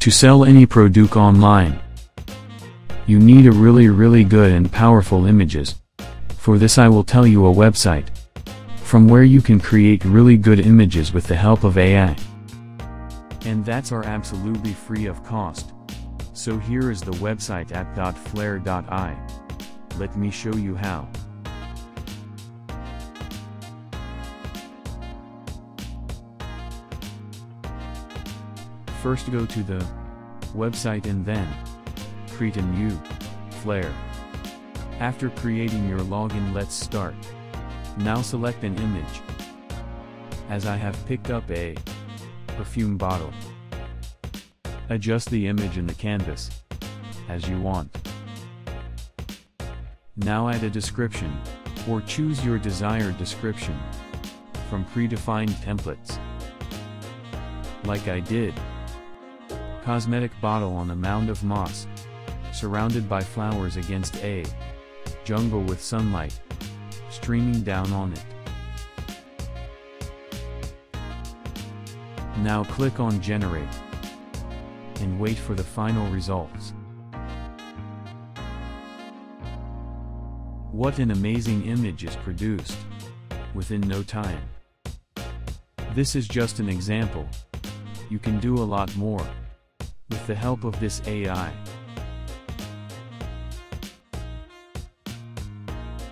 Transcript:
To sell any product online, you need a really good and powerful images. For this I will tell you a website from where you can create really good images with the help of AI. And that's are absolutely free of cost. So here is the website at Flair.ai. Let me show you how. First go to the website and then create a new Flair. After creating your login, let's start. Now select an image. As I have picked up a perfume bottle. Adjust the image in the canvas as you want. Now add a description, or choose your desired description from predefined templates. Like I did. Cosmetic bottle on a mound of moss, surrounded by flowers against a jungle with sunlight streaming down on it. Now click on Generate and wait for the final results. What an amazing image is produced within no time. This is just an example. You can do a lot more with the help of this AI.